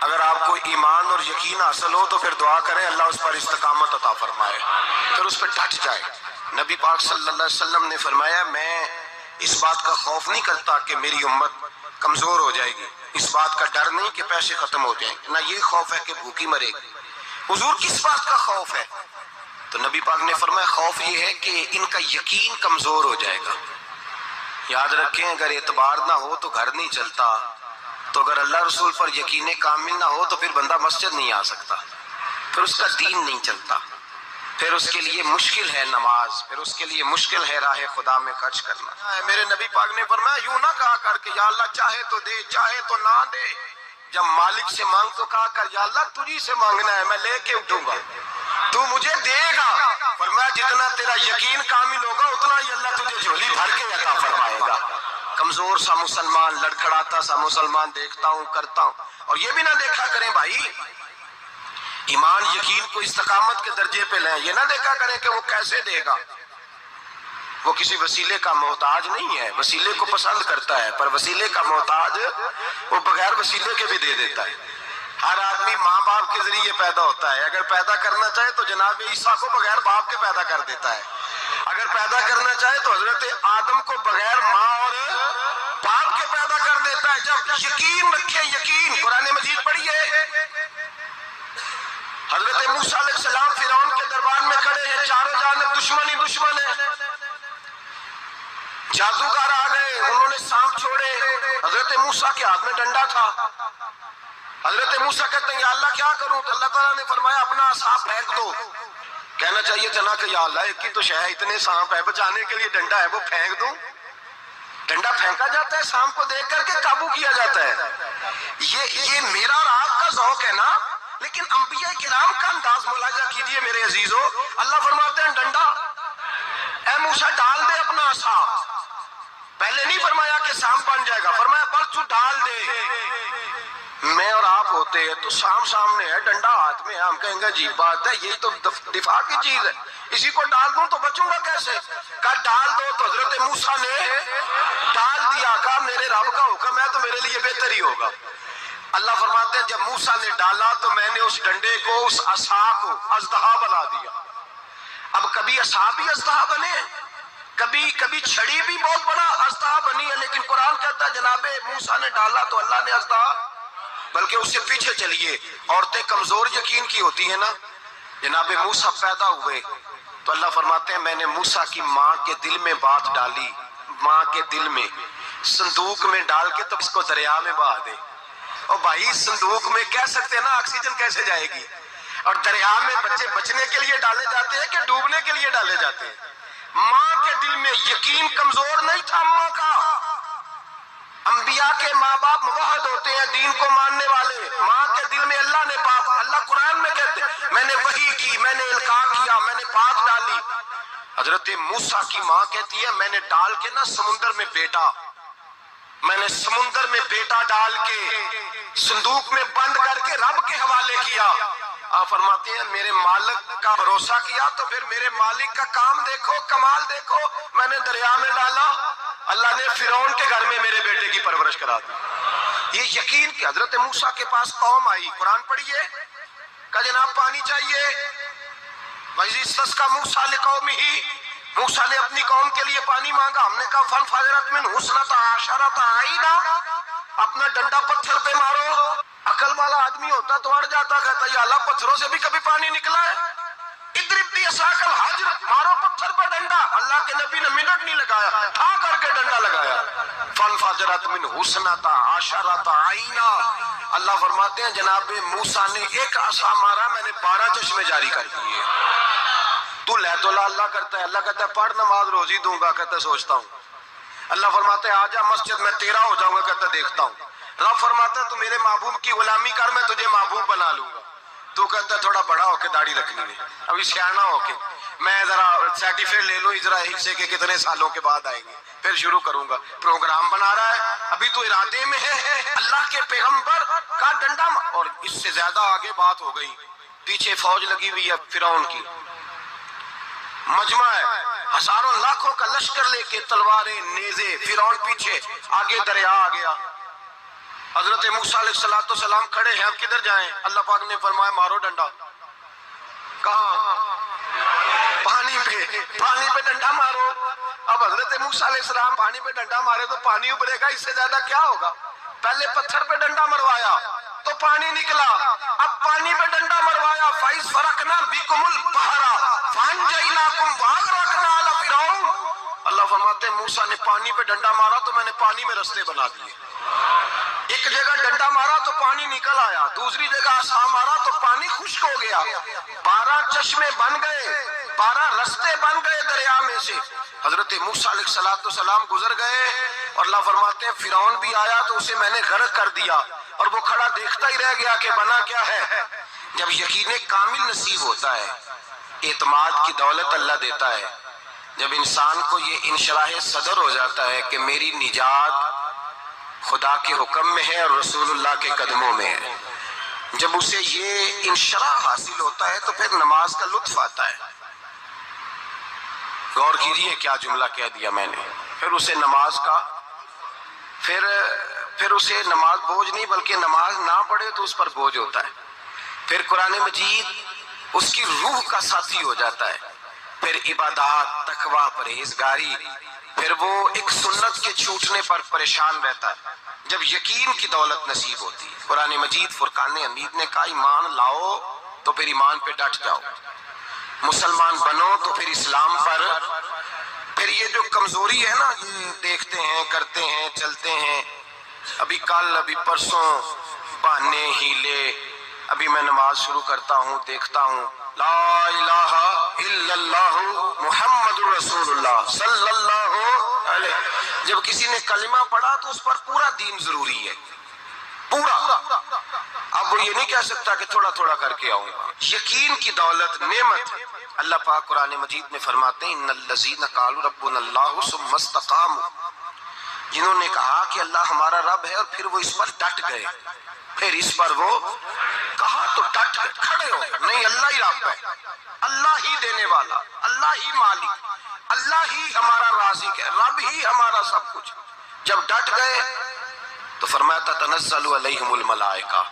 اگر آپ کو ایمان اور یقین حاصل ہو تو پھر دعا کریں اللہ اس پر استقامت عطا فرمائے، پھر اس پہ ڈٹ جائے۔ نبی پاک صلی اللہ علیہ وسلم نے فرمایا میں اس بات کا خوف نہیں کرتا کہ میری امت کمزور ہو جائے گی، اس بات کا ڈر نہیں کہ پیسے ختم ہو جائیں، نہ یہ خوف ہے کہ بھوکی مرے گی۔ حضور کس بات کا خوف ہے؟ تو نبی پاک نے فرمایا خوف یہ ہے کہ ان کا یقین کمزور ہو جائے گا۔ یاد رکھیں اگر اعتبار نہ ہو تو گھر نہیں چلتا، تو اگر اللہ رسول پر یقین کامل نہ ہو تو پھر بندہ مسجد نہیں آ سکتا، پھر اس کا دین نہیں چلتا، پھر اس کے لیے مشکل ہے نماز، پھر اس کے لیے مشکل ہے راہ خدا میں خرچ کرنا۔ میرے نبی پاک نے فرمایا یوں نہ کہا کر کہ یا اللہ چاہے تو دے چاہے تو نہ دے، جب مالک سے مانگ تو کہا کر یا اللہ تجھی سے مانگنا ہے میں لے کے اٹھوں گا، تو مجھے دے گا۔ فرمایا جتنا تیرا یقین کامل ہوگا اتنا ہی اللہ تجھے جھولی بھر کے عطا فرمائے گا۔ کمزور سا مسلمان، لڑکھڑاتا سا مسلمان دیکھتا ہوں کرتا ہوں، اور یہ بھی نہ دیکھا کریں بھائی ایمان یقین کو استقامت کے درجے پہ لیں، یہ نہ دیکھا کریں کہ وہ کیسے دے گا، وہ کسی وسیلے کا محتاج نہیں ہے، وسیلے کو پسند کرتا ہے، پر وسیلے کا محتاج وہ بغیر وسیلے کے بھی دے دیتا ہے۔ ہر آدمی ماں باپ کے ذریعے پیدا ہوتا ہے، اگر پیدا کرنا چاہے تو جناب عیسیٰ کو بغیر باپ کے پیدا کر دیتا ہے، اگر پیدا کرنا چاہے تو حضرت آدم کو بغیر ماں اور باپ کے پیدا کر دیتا ہے۔ جب یقین رکھے، یقین قرآن مجید پڑھیے، حضرت موسیٰ علیہ السلام فرعون کے دربار میں کھڑے ہیں، چاروں جانب دشمن ہی دشمن ہے، جادوگر آ گئے، انہوں نے سانپ چھوڑے، حضرت موسیٰ کے ہاتھ میں ڈنڈا تھا، حضرت موسیٰ کہتے ہیں یا اللہ کیا کروں؟ تو اللہ تعالیٰ نے فرمایا اپنا عصا پھینک دو۔ کہنا چاہیے تھا نا کہ یا اللہ ایک ہی تو شے ہے، اتنے سانپ ہے، بچانے کے لیے ڈنڈا ہے وہ پھینک دوں؟ ڈنڈا پھینکا جاتا ہے، سانپ کو دیکھ کر کے قابو کیا جاتا ہے۔ یہ میرا اور آپ کا ذوق ہے نا، لیکن انبیاء کرام کا انداز ملاحظہ کیجئے میرے عزیزو۔ اللہ فرماتے ہیں ڈنڈا، اے موسیٰ ڈال دے اپنا عصا، پہلے نہیں فرمایا کہ سانپ بن جائے گا، فرمایا بس تو ڈال دے۔ میں اور آپ ہوتے ہیں تو سام سامنے ہے، ڈنڈا ہاتھ میں ہے، ہم کہیں گے عجیب بات ہے، یہی تو دفاع کی چیز ہے، اسی کو ڈال دوں تو بچوں گا کیسے؟ کہا ڈال دو، تو حضرت موسیٰ نے ڈال دیا، کہا میرے رب کا حکم ہے تو میرے لیے بہتر ہی ہوگا۔ اللہ فرماتے ہیں جب موسیٰ نے ڈالا تو میں نے اس ڈنڈے کو، اس عصا کو اژدہا بنا دیا۔ اب کبھی عصا بھی اژدہا بنے، کبھی چھڑی بھی بہت بڑا اژدہا بنی ہے، لیکن قرآن کہتا ہے جناب موسیٰ نے ڈالا تو اللہ نے اژدہا، بلکہ اس سے پیچھے چلیے، عورتیں کمزور یقین کی ہوتی ہیں نا، جناب موسیٰ پیدا ہوئے تو اللہ فرماتے ہیں میں نے موسیٰ کی ماں کے دل میں بات ڈالی، ماں کے دل میں، صندوق میں ڈال کے تو اس کو دریا میں بہا دے۔ اور بھائی صندوق میں کہہ سکتے ہیں نا آکسیجن کیسے جائے گی، اور دریا میں بچے بچنے کے لیے ڈالے جاتے ہیں کہ ڈوبنے کے لیے ڈالے جاتے ہیں؟ ماں کے دل میں یقین کمزور نہیں تھا ماں کا۔ انبیاء کے ماں باپ موحد ہوتے ہیں، دین کو ماننے والے، ماں کے دل میں اللہ نے بات، اللہ قرآن میں کہتے ہیں میں نے وحی کی، میں نے القاء کیا، میں نے بات ڈالی۔ حضرت موسیٰ کی ماں کہتی ہے میں نے ڈال کے نا سمندر میں بیٹا، میں نے سمندر میں بیٹا ڈال کے صندوق میں بند کر کے رب کے حوالے کیا۔ آپ فرماتے ہیں میرے مالک کا بھروسہ کیا تو پھر میرے مالک کا کام دیکھو، کمال دیکھو، میں نے دریا میں ڈالا، اللہ نے فرعون کے گھر میں میرے بیٹے کی پرورش کرا دی۔ یہ یقین کہ حضرت موسیٰ کے پاس قوم آئی، قرآن پڑھیے، کہ جناب پانی چاہیے، وَإِذِ اسْتَسْقَىٰ مُوسَىٰ لِقَوْمِهِ، موسیٰ نے اپنی قوم کے لیے پانی مانگا، ہم نے کہا فَانْفَجَرَتْ مِنْهُ اثْنَتَا عَشَرَةَ عَيْنًا، اپنا ڈنڈا پتھر پہ مارو۔ عقل والا آدمی ہوتا تو اڑ جاتا، کہتا یا اللہ پتھروں سے بھی کبھی پانی نکلا ہے؟ اضرب بعصاک الحجر، مارو پتھر پہ ڈنڈا۔ اللہ کے نبی نے منٹ نہیں لگایا، ٹھا کر کے ڈنڈا لگایا، فَانْفَجَرَتْ مِنْهُ اثْنَتَا عَشَرَةَ عَيْنًا۔ اللہ فرماتے ہیں جناب موسیٰ نے ایک عصا مارا، میں نے 12 چشمے جاری کر دیے۔ تو لے تو اللہ کرتا ہے، اللہ کہتا ہے پڑھ نماز روزی دوں گا، کہتا ہے سوچتا ہوں۔ اللہ فرماتے ہیں آجا مسجد میں تیرا ہو جاؤں گا، کہتا ہے دیکھتا ہوں۔ رب فرماتا ہے تو میرے محبوب کی غلامی کر، میں تجھے محبوب بنا لوں گا۔ تو کہتا ہے تھوڑا بڑا ہو کے داڑھی رکھنی ہے، ابھی سیانا ہو کے میں ذرا سرٹیفکیٹ لے لوں اسرائیل سے کہ کتنے سالوں کے بعد آئیں گے، پھر شروع کروں گا۔ پروگرام بنا رہا ہے، ابھی تو ارادے میں ہے اللہ کے پیغمبر کا ڈنڈا، اور اس سے زیادہ آگے بات ہو گئی، پیچھے فوج لگی ہوئی ہے فرعون کی، مجمع ہے، ہزاروں لاکھوں کا لشکر لے کے، تلواریں نیزے، فرعون پیچھے، آگے دریا آ گیا۔ حضرت موسیٰ علیہ السلام کھڑے ہیں، اب کدھر جائیں؟ اللہ پاک نے فرمایا مارو ڈنڈا۔ کہاں؟ پانی پہ ڈنڈا مارو۔ اب حضرت موسیٰ علیہ السلام پانی پہ ڈنڈا مارے تو پانی ابھرے گا، اس سے زیادہ کیا ہوگا؟ پہلے پتھر پہ ڈنڈا مروایا تو پانی نکلا، اب پانی پہ ڈنڈا مروایا، فَإِذْ فَرَقْنَا بِكُمُ الْبَحْرَ فَأَنْجَيْنَاكُمْ وَأَغْرَقْنَا آلَ فِرْعَوْنَ۔ اللہ فرماتے ہیں موسیٰ نے پانی پہ ڈنڈا مارا تو میں نے پانی میں رستے بنا دیے۔ ایک جگہ ڈنڈا مارا تو پانی نکل آیا، دوسری جگہ عصا مارا تو پانی خشک ہو گیا، 12 چشمے بن گئے، 12 رستے بن گئے دریا میں سے۔ حضرت موسیٰ علیہ السلام گزر گئے اور اللہ فرماتے ہیں فرعون بھی آیا تو اسے میں نے غرق کر دیا، اور وہ کھڑا دیکھتا ہی رہ گیا کہ بنا کیا ہے۔ جب یقین کامل نصیب ہوتا ہے، اعتماد کی دولت اللہ دیتا ہے، جب انسان کو یہ انشراح صدر ہو جاتا ہے کہ میری نجات خدا کے حکم میں ہے اور رسول اللہ کے قدموں میں ہے، جب اسے یہ انشراح حاصل ہوتا ہے تو پھر نماز کا لطف آتا ہے۔ غور کیجئے کیا جملہ کہہ دیا میں نے، پھر اسے نماز کا پھر اسے نماز بوجھ نہیں بلکہ نماز نہ پڑھے تو اس پر بوجھ ہوتا ہے، پھر قرآن مجید اس کی روح کا ساتھی ہو جاتا ہے، پھر عبادات، تقوی، پرہیزگاری، پھر وہ ایک سنت کے چھوٹنے پر پریشان رہتا ہے جب یقین کی دولت نصیب ہوتی ہے۔ قرآن مجید فرقان حمید نے کہا ایمان لاؤ تو پھر ایمان پہ ڈٹ جاؤ، مسلمان بنو تو پھر اسلام پر، پھر یہ جو کمزوری ہے نا، یہ دیکھتے ہیں، کرتے ہیں، چلتے ہیں، ابھی کل ابھی پرسوں بہانے ہیلے، ابھی میں نماز شروع کرتا ہوں دیکھتا ہوں لا الہ الا اللہ محمد رسول اللہ صلی اللہ علیہ، جب کسی نے کلمہ پڑھا تو اس پر پورا دین ضروری ہے، پورا۔ اب وہ یہ نہیں کہہ سکتا کہ تھوڑا تھوڑا کر کے آؤں گا۔ یقین کی دولت نعمت ہے۔ اللہ پاک قرآن مجید میں فرماتے ہیں ان الذین قالوا ربنا اللہ ثم استقاموا، جنہوں نے کہا کہ اللہ ہمارا رب ہے اور پھر وہ اس پر ڈٹ گئے، پھر اس پر وہ کہا تو ڈٹ گئے، کھڑے ہو گئے، نہیں اللہ ہی رب ہے، اللہ ہی دینے والا، اللہ ہی مالک، اللہ ہی ہمارا رازق ہے، رب ہی ہمارا سب کچھ۔ جب ڈٹ گئے تو فرمایا تتنزل علیہم الملائکہ،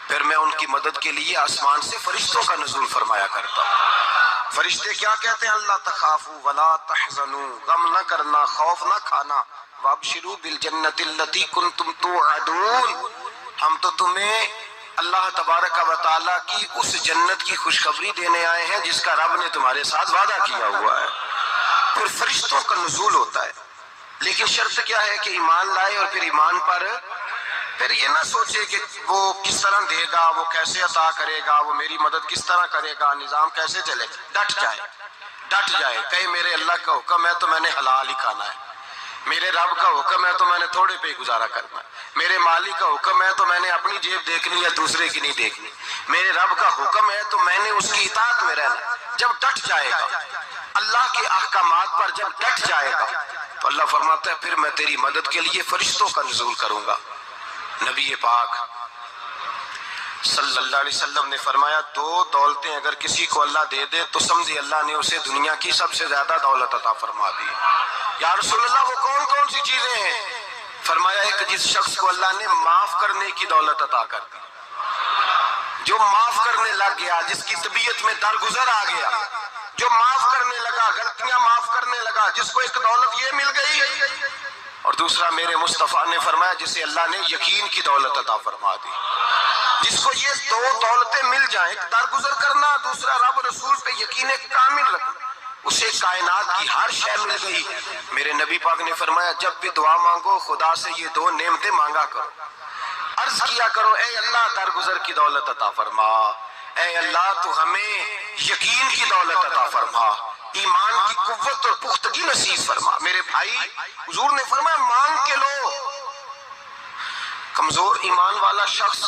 پھر میں ان کی مدد کے لیے آسمان سے فرشتوں کا نزول فرمایا کرتا ہوں۔ فرشتے کیا کہتے ہیں؟ اللہ تخافوا ولا تحزنوا، غم نہ کرنا، خوف نہ کھانا، وابشروا بالجنۃ التي کنتم توعدون، ہم تو تمہیں اللہ تبارک و تعالیٰ کی اس جنت کی خوشخبری دینے آئے ہیں جس کا رب نے تمہارے ساتھ وعدہ کیا ہوا ہے۔ پھر فرشتوں کا نزول ہوتا ہے، لیکن شرط کیا ہے کہ ایمان لائے، اور پھر ایمان پر پھر یہ نہ سوچے کہ وہ کس طرح دے گا، وہ کیسے عطا کرے گا، وہ میری مدد کس طرح کرے گا، نظام کیسے چلے، ڈٹ جائے، کہے میرے اللہ کا حکم ہے تو میں نے حلال ہی کھانا ہے، میرے رب کا حکم ہے تو میں نے تھوڑے پہ گزارا کرنا ہے، میرے مالک کا حکم ہے تو میں نے اپنی جیب دیکھنی ہے، دوسرے کی نہیں دیکھنی، میرے رب کا حکم ہے تو میں نے اس کی اطاعت میں رہنا۔ جب ڈٹ جائے گا اللہ کے احکامات پر، جب ڈٹ جائے گا تو اللہ فرماتا ہے پھر میں تیری مدد کے لیے فرشتوں کا نزول کروں گا۔ نبی پاک صلی اللہ علیہ وسلم نے فرمایا 2 دولتیں اگر کسی کو اللہ دے دے تو سمجھے اللہ نے اسے دنیا کی سب سے زیادہ دولت عطا فرما دی۔ یا رسول اللہ وہ کون کون سی چیزیں ہیں؟ فرمایا ایک جس شخص کو اللہ نے معاف کرنے کی دولت عطا کر دی، جو معاف کرنے لگ گیا، جس کی طبیعت میں درگزر آ گیا، جو معاف کرنے لگا، غلطیاں معاف کرنے لگا، جس کو ایک دولت یہ مل گئی۔ اور دوسرا میرے مصطفیٰ نے فرمایا جسے اللہ نے یقین کی دولت عطا فرما دی، جس کو یہ 2 دولتیں مل جائیں، ایک درگزر کرنا، دوسرا رب رسول پہ یقین کامل رکھنا، اسے کائنات کی ہر شے مل گئی۔ میرے نبی پاک نے فرمایا جب بھی دعا مانگو خدا سے یہ 2 نعمتیں مانگا کرو، عرض کیا کرو اے اللہ درگزر کی دولت عطا فرما، اے اللہ تو ہمیں یقین کی دولت عطا فرما، ایمان کی قوت اور پختگی نصیب فرما۔ میرے بھائی حضور نے فرمایا مانگ کے لو، کمزور ایمان والا شخص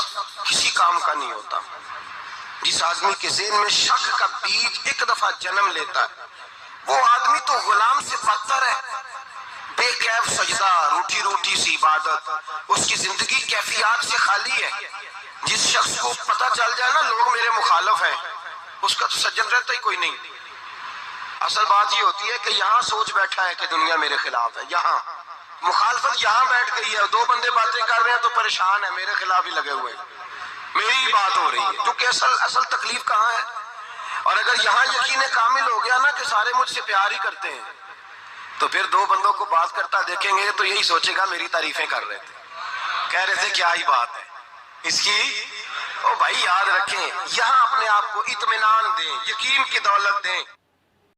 کسی کام کا نہیں ہوتا۔ جس آدمی کے ذہن میں شک کا بیج ایک دفعہ جنم لیتا ہے وہ آدمی تو غلام سے بدتر ہے، بے کیف سجدہ، روٹی روٹی سی عبادت، اس کی زندگی کیفیات سے خالی ہے۔ جس شخص کو پتہ چل جائے نا لوگ میرے مخالف ہیں، اس کا تو سجن رہتا ہی کوئی نہیں۔ اصل بات یہ ہوتی ہے کہ یہاں سوچ بیٹھا ہے کہ دنیا میرے خلاف ہے، مخالفت یہاں بیٹھ گئی ہے، دو بندے باتیں کر رہے ہیں تو پریشان ہے، میرے خلاف ہی لگے ہوئے ہیں، میری ہی بات ہو رہی ہے، کیونکہ اصل تکلیف کہاں ہے؟ اور اگر یہاں یقین کامل ہو گیا نا کہ سارے مجھ سے پیار ہی کرتے ہیں، تو پھر دو بندوں کو بات کرتا دیکھیں گے تو یہی سوچے گا میری تعریفیں کر رہے تھے، کہہ رہے تھے کیا ہی بات ہے اس کی۔ او بھائی یاد رکھیں، یہاں اپنے آپ کو اطمینان دیں، یقین کی دولت دیں۔